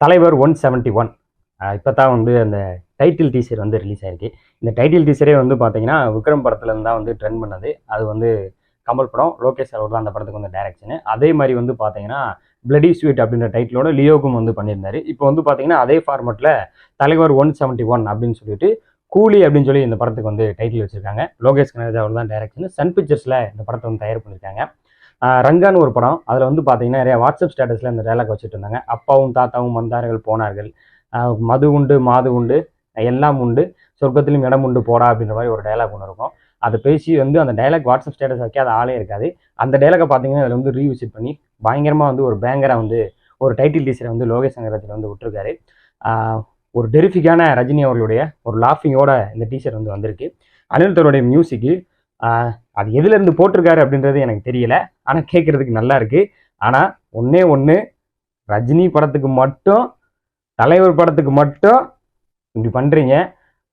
தலைவர் 171 இப்போ தான் வந்து அந்த டைட்டில் டீசர் வந்து ரிலீஸ் ஆயிருக்கு. இந்த டைட்டில் டீசரே வந்து பார்த்தீங்கன்னா விக்ரம் படத்துலேருந்து தான் வந்து ட்ரெண்ட் பண்ணது. அது வந்து கமல் படம், லோகேஷ் அவர் தான் அந்த படத்துக்கு வந்து டைரக்ஷனு. அதே மாதிரி வந்து பார்த்தீங்கன்னா பிளடி ஸ்வீட் அப்படின்ற டைட்டிலோட லியோகும் வந்து பண்ணியிருந்தாரு. இப்போ வந்து பார்த்தீங்கன்னா அதே ஃபார்மெட்டில் தலைவர் 171 அப்படின்னு சொல்லிட்டு கூலி அப்படின்னு சொல்லி இந்த படத்துக்கு வந்து டைட்டில் வச்சிருக்காங்க. லோகேஷ் கனகராஜ் அவர் தான் டைரக்ஷன். சன் பிக்சர்ஸில் இந்த படத்தை வந்து தயார் பண்ணியிருக்காங்க. ரங்கான்னு ஒரு படம், அதில் வந்து பார்த்தீங்கன்னா நிறைய வாட்ஸ்அப் ஸ்டேட்டஸில் இந்த டைலாக் வச்சுட்டு இருந்தாங்க. அப்பாவும் தாத்தாவும் வந்தார்கள் போனார்கள், மது உண்டு மாது உண்டு எல்லாம் உண்டு, சொர்க்கத்திலும் இடம் உண்டு போடா அப்படின்ற மாதிரி ஒரு டைலாக் ஒன்று இருக்கும். அதை பேசி வந்து அந்த டைலாக் வாட்ஸ்அப் ஸ்டேட்டஸ் வைக்காத ஆளே இருக்காது. அந்த டைலாகை பார்த்தீங்கன்னா அதில் வந்து ரீவிசிட் பண்ணி பயங்கரமாக வந்து ஒரு பேங்கராக வந்து ஒரு டைட்டில் டீசரை வந்து லோகேஷ் கனகராஜ் வந்து விட்டுருக்காரு. ஒரு டெரிஃபிக்கான ரஜினி அவர்களுடைய ஒரு லாஃபிங்கோட இந்த டீசர் வந்து வந்திருக்கு. அனில் தருடைய மியூசிக்கு அது எதுலேருந்து போட்டிருக்காரு அப்படின்றது எனக்கு தெரியல, ஆனால் கேட்குறதுக்கு நல்லா இருக்குது. ஆனால் ஒன்று ரஜினி படத்துக்கு மட்டும், தலைவர் படத்துக்கு மட்டும் இப்படி பண்ணுறீங்க,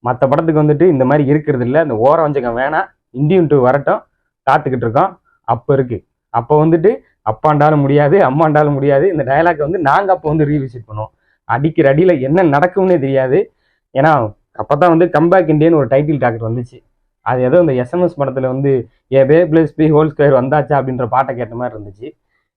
மற்ற படத்துக்கு வந்துட்டு இந்த மாதிரி இருக்கிறது இல்லை. இந்த ஓர வஞ்சகம் வேணாம், இந்தியன் 2 வரட்டும், காத்துக்கிட்டு இருக்கோம். அப்போ இருக்குது, அப்போ வந்துட்டு அப்பாண்டாலும் முடியாது, அம்மாண்டாலும் முடியாது. இந்த டைலாக் வந்து நாங்கள் அப்போ வந்து ரீவிசிட் பண்ணுவோம். அடிக்கிற அடியில் என்ன நடக்கும்னே தெரியாது. ஏன்னா அப்போ தான் வந்து கம்பேக் இண்டியன் ஒரு டைட்டில் டாக்டர் வந்துச்சு. அது ஏதோ இந்த எஸ்எம்எஸ் படத்தில் வந்து ஏ பே பிளஸ் பி ஹோல் ஸ்கொயர் வந்தாச்சா அப்படின்ற பாட்டை கேட்ட மாதிரி இருந்துச்சு.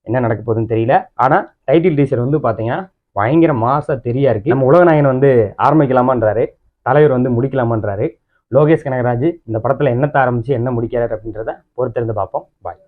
என்ன நடக்க போகுதுன்னு தெரியல. ஆனால் டைட்டில் டீசர் வந்து பார்த்தீங்கன்னா பயங்கர மாசா தெரியா இருக்குது. நம்ம உலகநாயகன் வந்து ஆரம்பிக்கலாமான்றாரு, தலைவர் வந்து முடிக்கலாமான்றாரு. லோகேஷ் கனகராஜ் இந்த படத்தில் என்னத்தை ஆரம்பித்து என்ன முடிக்கிறார் அப்படின்றத பொறுத்திருந்து பார்ப்போம். பாய்.